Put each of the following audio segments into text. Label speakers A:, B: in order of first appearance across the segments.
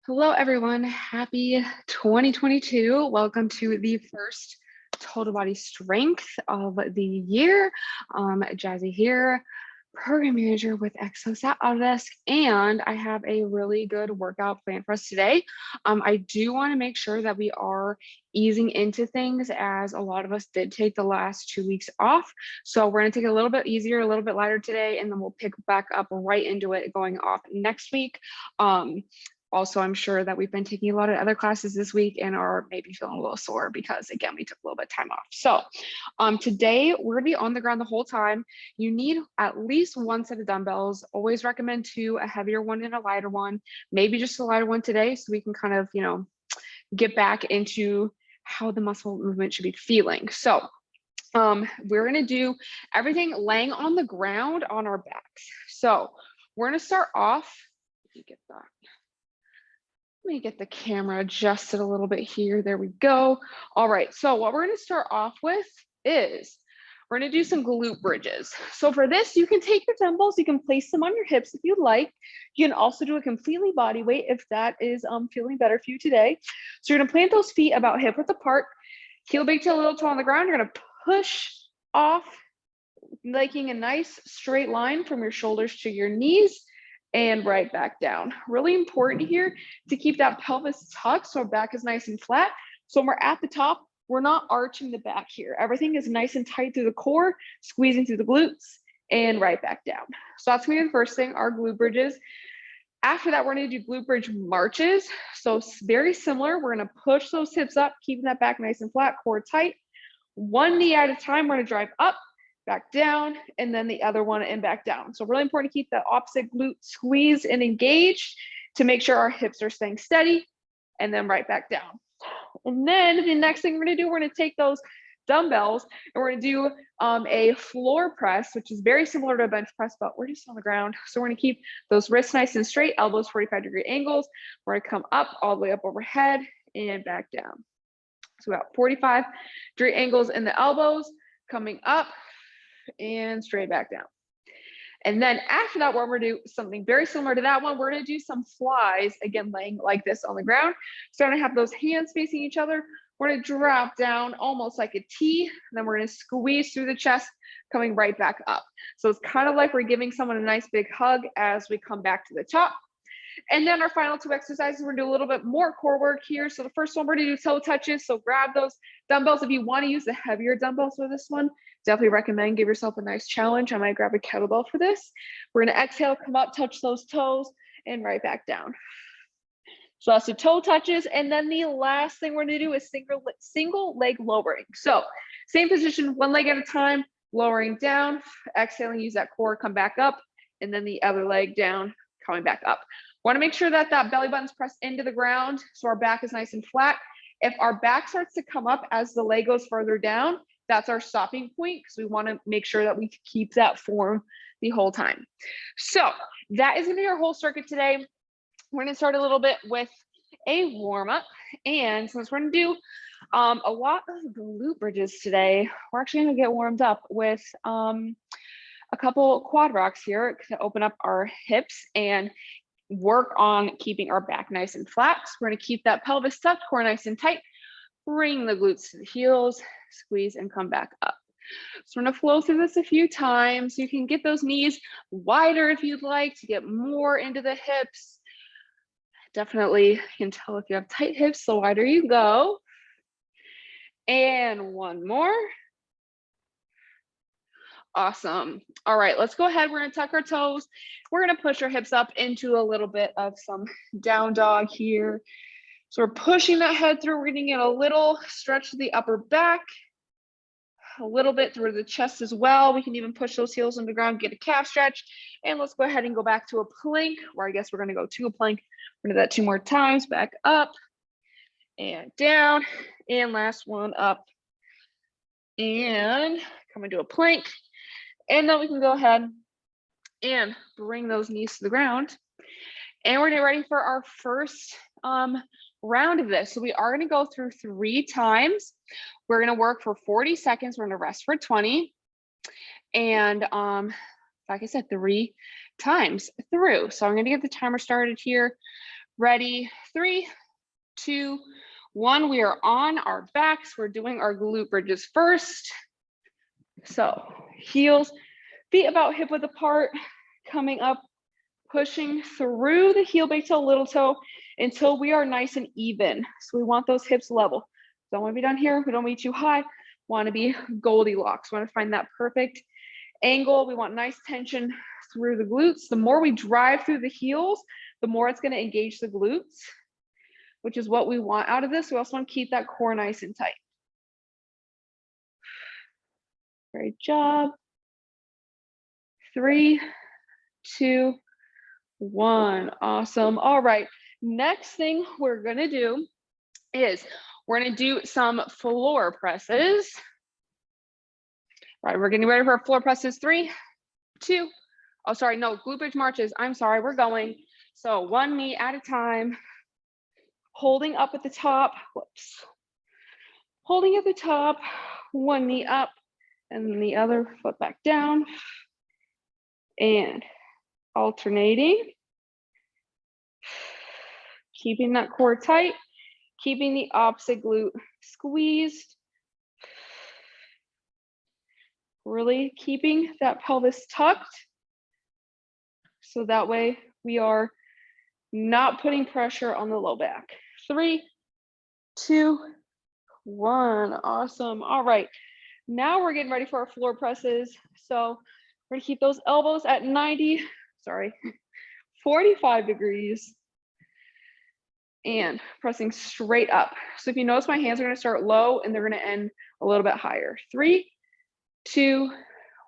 A: Hello, everyone. Happy 2022. Welcome to the first total body strength of the year. Jazzy here, program manager with Exosat Autodesk, and I have a really good workout plan for us today. I do want to make sure that we are easing into things as a lot of us did take the last 2 weeks off. So we're going to take it a little bit easier, a little bit lighter today, and then we'll pick back up right into it going off next week. Also, I'm sure that we've been taking a lot of other classes this week and are maybe feeling a little sore because, again, we took a little bit of time off. So today we're going to be on the ground the whole time. You need at least one set of dumbbells. Always recommend two, a heavier one and a lighter one. Maybe just a lighter one today so we can kind of, get back into how the muscle movement should be feeling. So we're going to do everything laying on the ground on our backs. So we're going to start off. Let me get that. Let me get the camera adjusted a little bit here. There we go. All right, so what we're going to start off with is we're going to do some glute bridges. So for this, you can take your dumbbells, you can place them on your hips if you'd like. You can also do a completely body weight if that is feeling better for you today. So you're going to plant those feet about hip width apart, heel big toe, little toe on the ground. You're going to push off, making a nice straight line from your shoulders to your knees. And right back down. Really important here to keep that pelvis tucked so our back is nice and flat. So when we're at the top, we're not arching the back here. Everything is nice and tight through the core, squeezing through the glutes, and right back down. So that's gonna be the first thing, our glute bridges. After that, we're gonna do glute bridge marches. So very similar, we're gonna push those hips up, keeping that back nice and flat, core tight. One knee at a time, we're gonna drive up, back down, and then the other one and back down. So really important to keep the opposite glute squeezed and engaged to make sure our hips are staying steady, and then right back down. And then the next thing we're gonna do, we're gonna take those dumbbells and we're gonna do a floor press, which is very similar to a bench press, but we're just on the ground. So we're gonna keep those wrists nice and straight, elbows 45-degree angles. We're gonna come up all the way up overhead and back down. So about 45-degree angles in the elbows, coming up, and straight back down. And then after that, what we're gonna do something very similar to that one. We're gonna do some flies, again, laying like this on the ground. So I'm gonna have those hands facing each other. We're gonna drop down almost like a T, and then we're gonna squeeze through the chest, coming right back up. So it's kind of like we're giving someone a nice big hug as we come back to the top. And then our final two exercises, we're gonna do a little bit more core work here. So the first one, we're gonna do toe touches. So grab those dumbbells. If you wanna use the heavier dumbbells for this one, definitely recommend, give yourself a nice challenge. I might grab a kettlebell for this. We're gonna exhale, come up, touch those toes, and right back down. So that's the toe touches. And then the last thing we're gonna do is single leg lowering. So same position, one leg at a time, lowering down, exhaling, use that core, come back up, and then the other leg down, coming back up. Want to make sure that that belly button's pressed into the ground so our back is nice and flat. If our back starts to come up as the leg goes further down, that's our stopping point because we want to make sure that we keep that form the whole time. So that is going to be our whole circuit today. We're going to start a little bit with a warm up. And since we're going to do a lot of glute bridges today, we're actually going to get warmed up with a couple quad rocks here to open up our hips and work on keeping our back nice and flat. So we're going to keep that pelvis tucked, core nice and tight, bring the glutes to the heels, squeeze and come back up. So we're going to flow through this a few times. You can get those knees wider if you'd like to get more into the hips. Definitely you can tell if you have tight hips, the wider you go. And one more. Awesome. All right, let's go ahead. We're going to tuck our toes. We're going to push our hips up into a little bit of some down dog here. So we're pushing that head through. We're going to get a little stretch to the upper back, a little bit through the chest as well. We can even push those heels on the ground, get a calf stretch. And let's go ahead and go back to a plank, or I guess we're going to go to a plank. We're going to do that 2 more times. Back up and down. And last one up and come into a plank. And then we can go ahead and bring those knees to the ground. And we're getting ready for our first round of this. So we are going to go through 3 times. We're going to work for 40 seconds. We're going to rest for 20. And like I said, 3 times through. So I'm going to get the timer started here. Ready? 3, 2, 1. We are on our backs. We're doing our glute bridges first. So heels, feet about hip width apart, coming up, pushing through the heel, big toe, little toe until we are nice and even. So we want those hips level. Don't want to be down here. We don't want to be too high. Want to be Goldilocks. Want to find that perfect angle. We want nice tension through the glutes. The more we drive through the heels, the more it's going to engage the glutes, which is what we want out of this. We also want to keep that core nice and tight. Great job. 3, 2, 1. Awesome. All right. Next thing we're going to do is we're going to do some floor presses. All right. We're getting ready for our floor presses. 3, 2. Oh, sorry. No, glute bridge marches. I'm sorry. We're going. So one knee at a time, holding up at the top. Whoops. Holding at the top, one knee up, and then the other foot back down. And alternating. Keeping that core tight, keeping the opposite glute squeezed. Really keeping that pelvis tucked. So that way we are not putting pressure on the low back. 3, 2, 1. Awesome. All right. Now we're getting ready for our floor presses. So we're gonna keep those elbows at 45 degrees and pressing straight up. So if you notice, my hands are gonna start low and they're gonna end a little bit higher. 3, 2,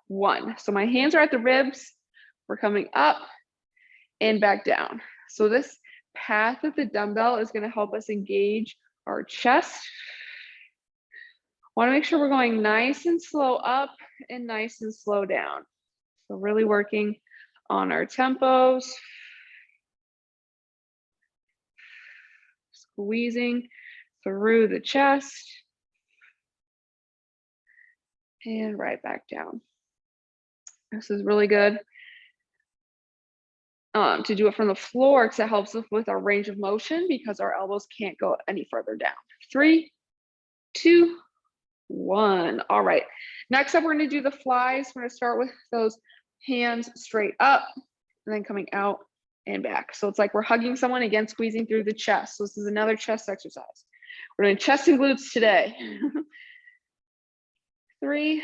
A: 1. So my hands are at the ribs. We're coming up and back down. So this path of the dumbbell is gonna help us engage our chest. Want to make sure we're going nice and slow up and nice and slow down. So really working on our tempos. Squeezing through the chest. And right back down. This is really good to do it from the floor because it helps us with our range of motion because our elbows can't go any further down. 3, 2, 1. All right. Next up, we're going to do the flies. We're going to start with those hands straight up and then coming out and back. So it's like we're hugging someone, again, squeezing through the chest. So this is another chest exercise. We're doing chest and glutes today. 3,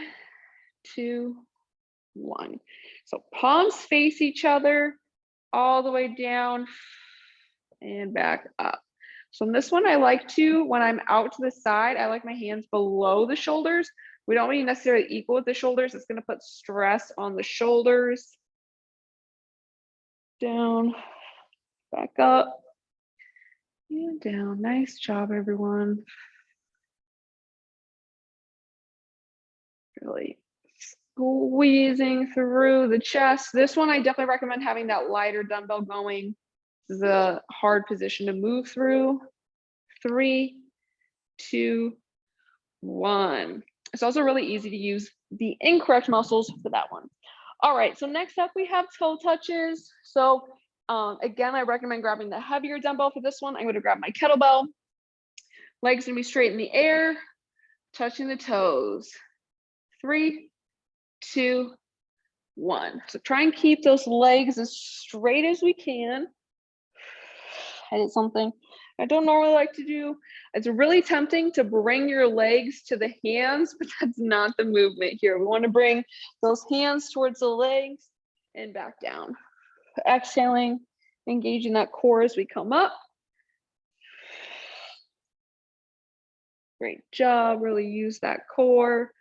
A: 2, 1. So palms face each other all the way down and back up. So in this one, I like to, when I'm out to the side, I like my hands below the shoulders. We don't want to necessarily equal with the shoulders. It's going to put stress on the shoulders. Down, back up, and down. Nice job, everyone. Really squeezing through the chest. This one, I definitely recommend having that lighter dumbbell going. This is a hard position to move through. 3, 2, 1. It's also really easy to use the incorrect muscles for that one. All right, so next up we have toe touches. So again, I recommend grabbing the heavier dumbbell for this one. I'm going to grab my kettlebell. Legs going to be straight in the air, touching the toes. 3, 2, 1. So try and keep those legs as straight as we can. I did something I don't normally like to do. It's really tempting to bring your legs to the hands, but that's not the movement here. We want to bring those hands towards the legs and back down. Exhaling, engaging that core as we come up. Great job. Really use that core.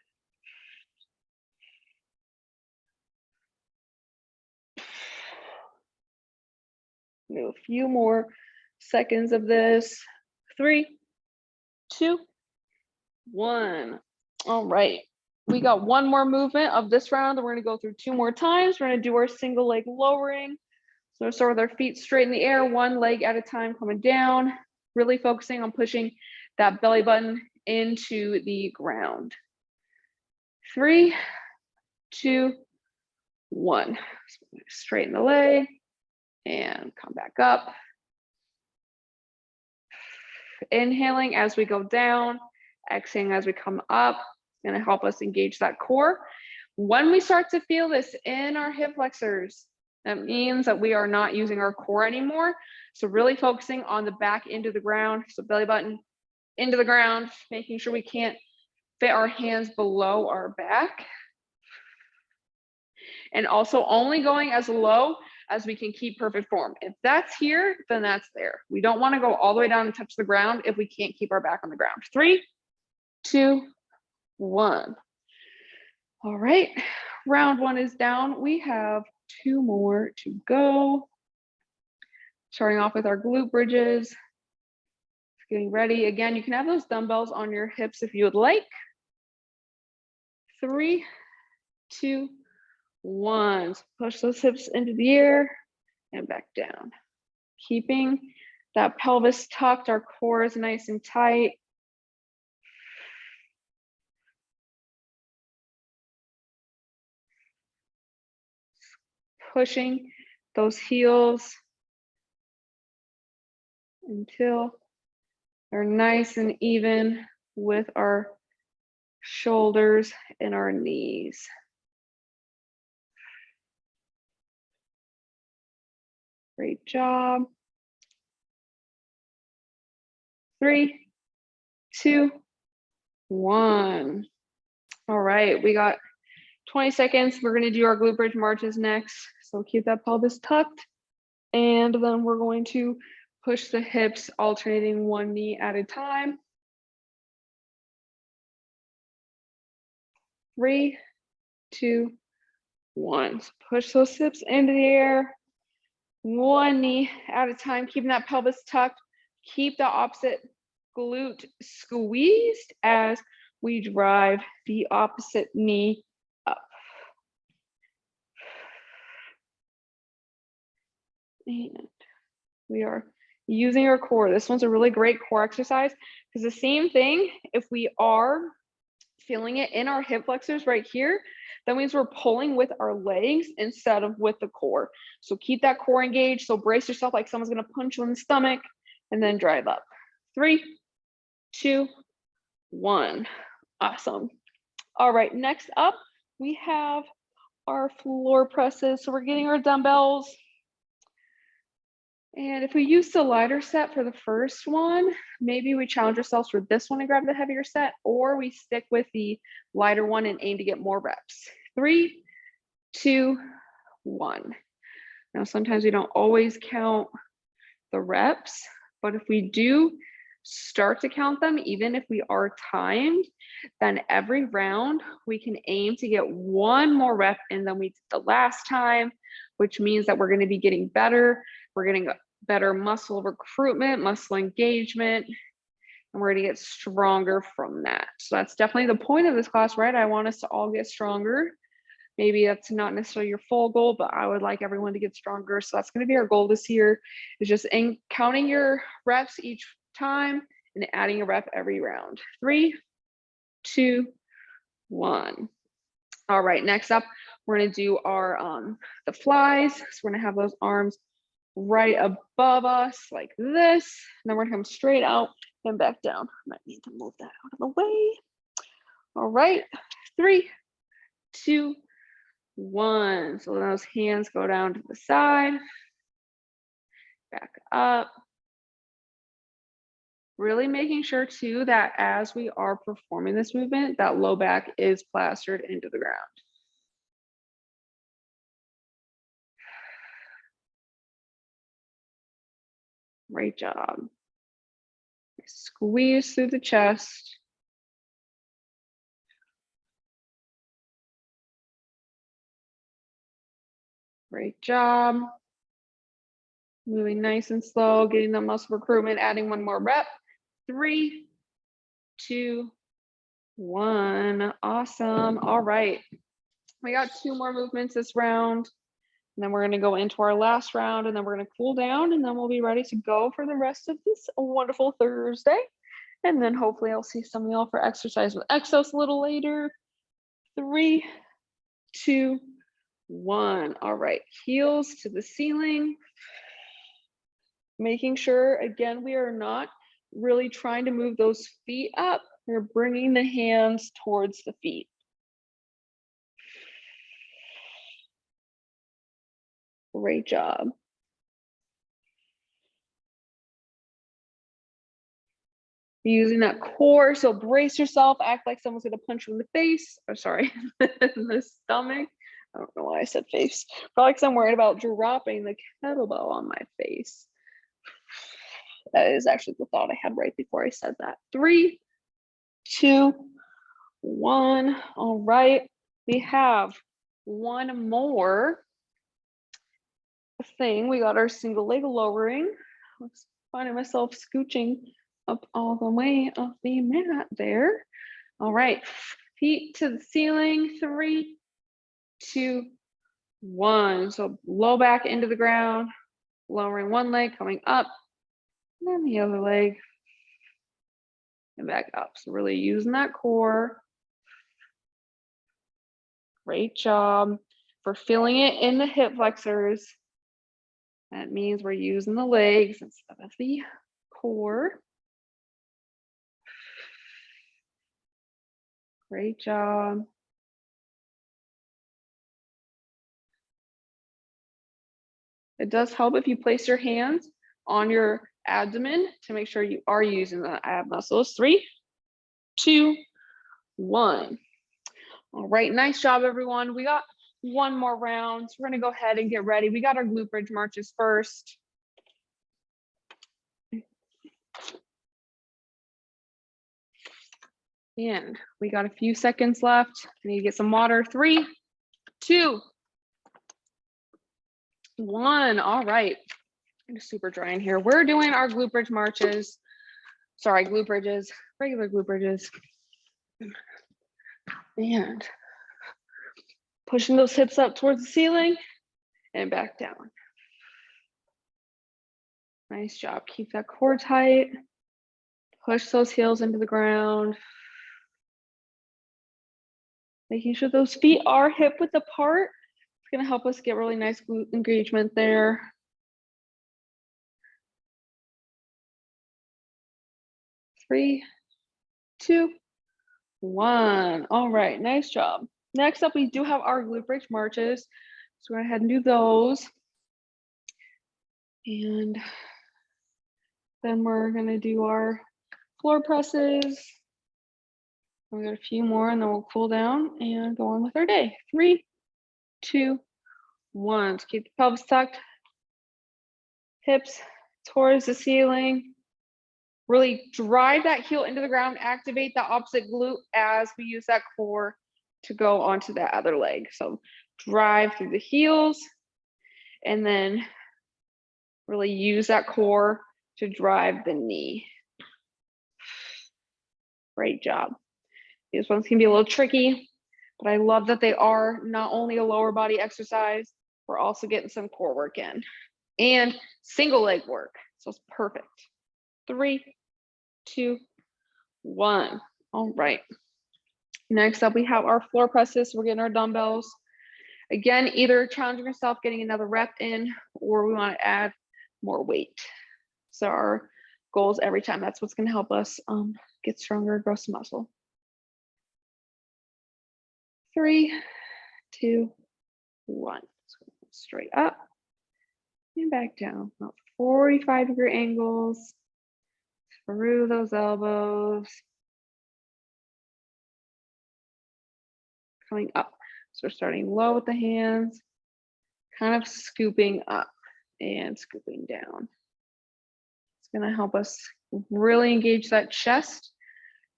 A: Do a few more seconds of this. 3, 2, 1. All right. We got one more movement of this round, and we're going to go through 2 more times. We're going to do our single leg lowering. So start with our feet straight in the air, one leg at a time coming down, really focusing on pushing that belly button into the ground. 3, 2, 1. Straighten the leg and come back up. Inhaling as we go down, exhaling as we come up. It's going to help us engage that core. When we start to feel this in our hip flexors, that means that we are not using our core anymore. So really focusing on the back into the ground. So belly button into the ground, making sure we can't fit our hands below our back. And also only going as low as we can keep perfect form. If that's here, then that's there. We don't want to go all the way down and touch the ground if we can't keep our back on the ground. 3, 2, 1. All right, round 1 is down. We have 2 more to go. Starting off with our glute bridges. Getting ready. Again, you can have those dumbbells on your hips if you would like. 3, 2, 1. Push those hips into the air and back down. Keeping that pelvis tucked, our core is nice and tight. Pushing those heels until they're nice and even with our shoulders and our knees. Great job. 3, 2, 1. All right, we got 20 seconds. We're going to do our glute bridge marches next. So keep that pelvis tucked. And then we're going to push the hips, alternating one knee at a time. 3, 2, 1. So push those hips into the air. One knee at a time, keeping that pelvis tucked. Keep the opposite glute squeezed as we drive the opposite knee up. And we are using our core. This one's a really great core exercise because the same thing, if we are feeling it in our hip flexors right here, that means we're pulling with our legs instead of with the core. So keep that core engaged. So brace yourself like someone's going to punch you in the stomach and then drive up. 3, 2, 1. Awesome. All right, next up, we have our floor presses. So we're getting our dumbbells. And if we use the lighter set for the first one, maybe we challenge ourselves for this one and grab the heavier set, or we stick with the lighter one and aim to get more reps. 3, 2, 1. Now, sometimes we don't always count the reps, but if we do start to count them, even if we are timed, then every round we can aim to get one more rep in than we did the last time, which means that we're going to be getting better. We're getting better muscle recruitment, muscle engagement, and we're going to get stronger from that. So that's definitely the point of this class, right? I want us to all get stronger. Maybe that's not necessarily your full goal, but I would like everyone to get stronger. So that's going to be our goal this year, is just counting your reps each time and adding a rep every round. 3, 2, 1. All right, next up, we're going to do our the flies. So we're going to have those arms right above us like this. And then we're gonna come straight out and back down. Might need to move that out of the way. All right, 3, 2, 1. So those hands go down to the side, back up. Really making sure too that as we are performing this movement, that low back is plastered into the ground. Great job. Squeeze through the chest. Great job. Moving nice and slow, getting the muscle recruitment, adding one more rep. 3, 2, 1. Awesome. All right. We got 2 more movements this round. And then we're going to go into our last round, and then we're going to cool down, and then we'll be ready to go for the rest of this wonderful Thursday. And then hopefully I'll see some of y'all for exercise with exos a little later. 3, 2, 1. All right. Heels to the ceiling. Making sure, again, we are not really trying to move those feet up. We're bringing the hands towards the feet. Great job. Using that core, so brace yourself, act like someone's gonna punch you in the face, or sorry, in the stomach. I don't know why I said face. Probably because I'm worried about dropping the kettlebell on my face. That is actually the thought I had right before I said that. 3, 2, 1. All right, we have one more thing. We got our single leg lowering. I was finding myself scooching up all the way off the mat there. All right, feet to the ceiling. 3, 2, 1. So low back into the ground, lowering one leg, coming up, and then the other leg, and back up. So really using that core. Great job. For feeling it in the hip flexors. That means we're using the legs instead of the core. Great job. It does help if you place your hands on your abdomen to make sure you are using the ab muscles. 3, 2, 1. All right, nice job, everyone. We got one more round. So we're gonna go ahead and get ready. We got our glute bridge marches first. And we got a few seconds left. I need to get some water. 3, 2, 1. All right. I'm super dry in here. We're doing our glute bridge marches. Sorry, glute bridges, regular glute bridges. And pushing those hips up towards the ceiling and back down. Nice job. Keep that core tight. Push those heels into the ground. Making sure those feet are hip width apart. It's going to help us get really nice glute engagement there. 3, 2, 1. All right, nice job. Next up, we do have our glute bridge marches. So go ahead and do those. And then we're going to do our floor presses. We got a few more and then we'll cool down and go on with our day. 3, 2, 1. So keep the pelvis tucked, hips towards the ceiling. Really drive that heel into the ground, activate the opposite glute as we use that core to go onto that other leg. So drive through the heels and then really use that core to drive the knee. Great job. These ones can be a little tricky, but I love that they are not only a lower body exercise, we're also getting some core work in and single leg work. So it's perfect. 3, 2, 1. All right. Next up, we have our floor presses. We're getting our dumbbells. Again, either challenging yourself, getting another rep in, or we want to add more weight. So our goals every time. That's what's going to help us get stronger, grow some muscle. 3, 2, 1. So straight up and back down. About 45-degree angles through those elbows. Coming up. So we're starting low with the hands, kind of scooping up and scooping down. It's going to help us really engage that chest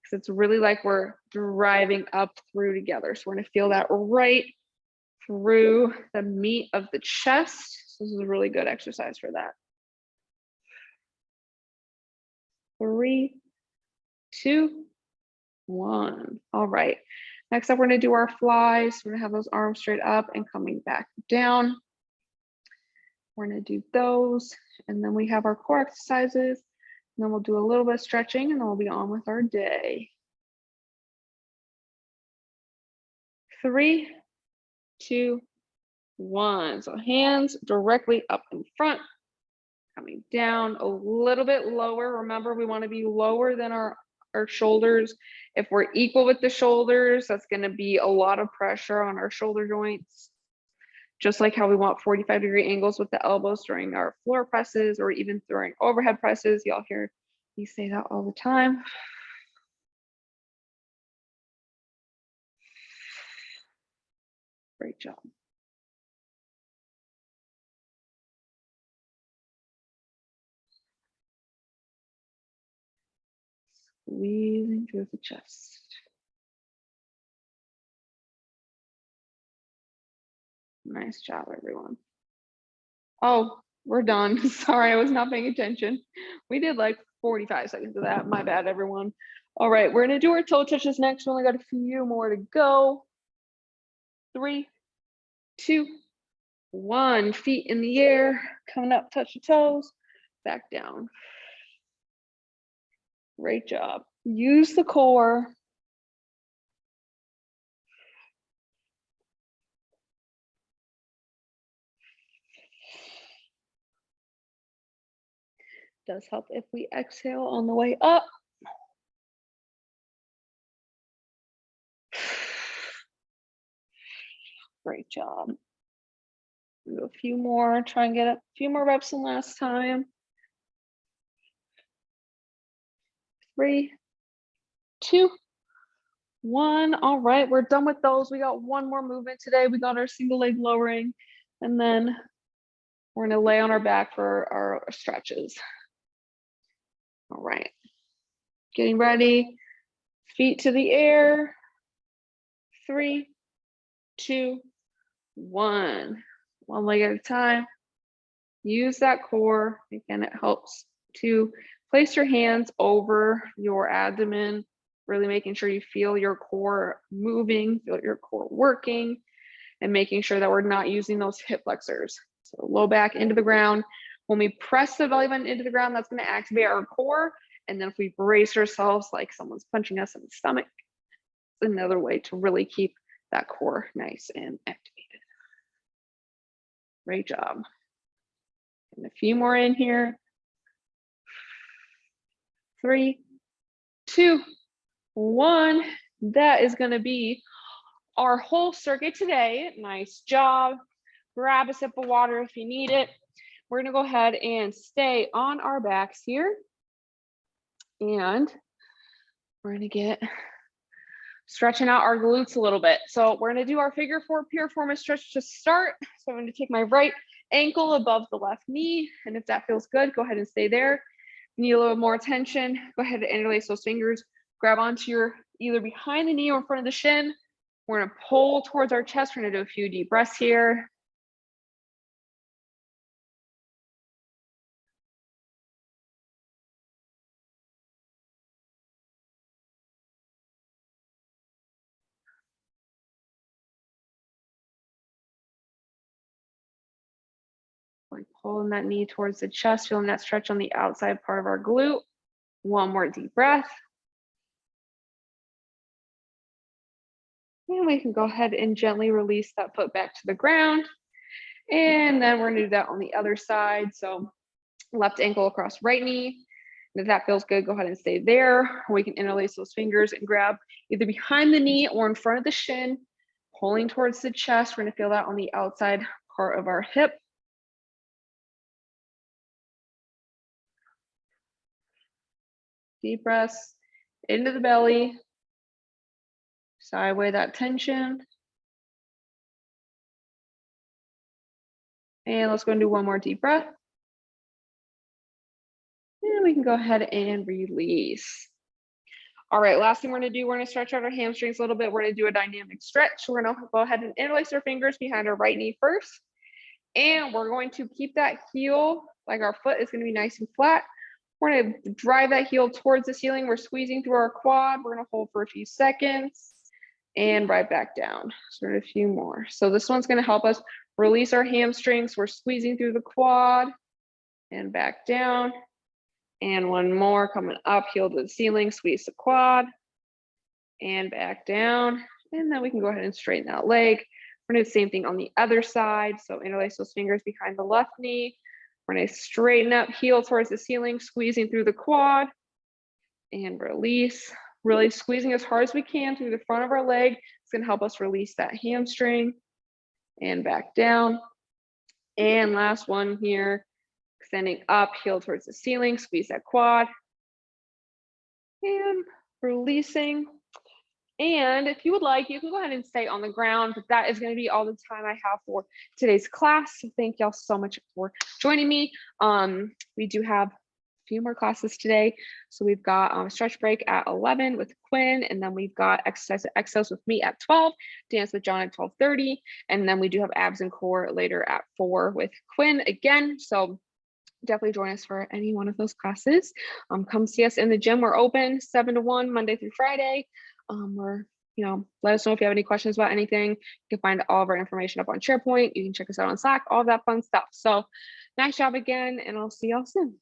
A: because it's really like we're driving up through together. So we're going to feel that right through the meat of the chest. So this is a really good exercise for that. 3, 2, 1. All right. Next up, we're going to do our flies. We're going to have those arms straight up and coming back down. We're going to do those. And then we have our core exercises. And then we'll do a little bit of stretching and then we'll be on with our day. 3, 2, 1. So hands directly up in front, coming down a little bit lower. Remember, we want to be lower than our shoulders. If we're equal with the shoulders, that's going to be a lot of pressure on our shoulder joints. Just like how we want 45-degree angles with the elbows during our floor presses or even during overhead presses. Y'all hear me say that all the time. Great job. Squeezing through the chest. Nice job, everyone. Oh, we're done. Sorry, I was not paying attention. We did like 45 seconds of that. My bad, everyone. All right, we're gonna do our toe touches next. We only got a few more to go. 3, 2, 1. Feet in the air, coming up, touch the toes, back down. Great job. Use the core. Does help if we exhale on the way up. Great job. Do a few more, try and get a few more reps than last time. 3, 2, 1. All right, we're done with those. We got one more movement today. We got our single leg lowering, and then we're gonna lay on our back for our stretches. All right, getting ready. Feet to the air. 3, 2, 1. One leg at a time. Use that core. Again, it helps to place your hands over your abdomen, really making sure you feel your core moving, feel your core working, and making sure that we're not using those hip flexors. So low back into the ground. When we press the belly button into the ground, that's going to activate our core. And then if we brace ourselves like someone's punching us in the stomach, it's another way to really keep that core nice and activated. Great job. And a few more in here. 3, 2, 1. That is going to be our whole circuit today. Nice job. Grab a sip of water if you need it. We're going to go ahead and stay on our backs here. And we're going to get stretching out our glutes a little bit. So we're going to do our figure 4 piriformis stretch to start. So I'm going to take my right ankle above the left knee. And if that feels good, go ahead and stay there. If you need a little more attention, go ahead and interlace those fingers. Grab onto your either behind the knee or in front of the shin. We're going to pull towards our chest. We're going to do a few deep breaths here. Like pulling that knee towards the chest, feeling that stretch on the outside part of our glute. One more deep breath. And we can go ahead and gently release that foot back to the ground. And then we're gonna do that on the other side. So left ankle across right knee. And if that feels good, go ahead and stay there. We can interlace those fingers and grab either behind the knee or in front of the shin, pulling towards the chest. We're gonna feel that on the outside part of our hip. Deep breaths into the belly. Sigh away that tension. And let's go and do one more deep breath. And we can go ahead and release. All right, last thing we're gonna do, we're gonna stretch out our hamstrings a little bit. We're gonna do a dynamic stretch. We're gonna go ahead and interlace our fingers behind our right knee first. And we're going to keep that heel, like our foot is gonna be nice and flat. We're gonna drive that heel towards the ceiling. We're squeezing through our quad. We're gonna hold for a few seconds and right back down. So a few more. So this one's gonna help us release our hamstrings. We're squeezing through the quad and back down. And one more coming up, heel to the ceiling, squeeze the quad and back down. And then we can go ahead and straighten that leg. We're gonna do the same thing on the other side. So interlace those fingers behind the left knee, We're gonna straighten up, heel towards the ceiling, squeezing through the quad, and release. Really squeezing as hard as we can through the front of our leg. It's gonna help us release that hamstring, and back down. And last one here, extending up, heel towards the ceiling, squeeze that quad, and releasing. And if you would like, you can go ahead and stay on the ground, but that is going to be all the time I have for today's class. So thank y'all so much for joining me. We do have a few more classes today. So we've got a stretch break at 11 with Quinn, and then we've got exercise at exos with me at 12, dance with John at 12:30, and then we do have abs and core later at 4 with Quinn again. So definitely join us for any one of those classes. Come see us in the gym. We're open 7 to 1 Monday through Friday. Or, let us know if you have any questions about anything. You can find all of our information up on SharePoint. You can check us out on Slack, all that fun stuff. So nice job again, and I'll see y'all soon.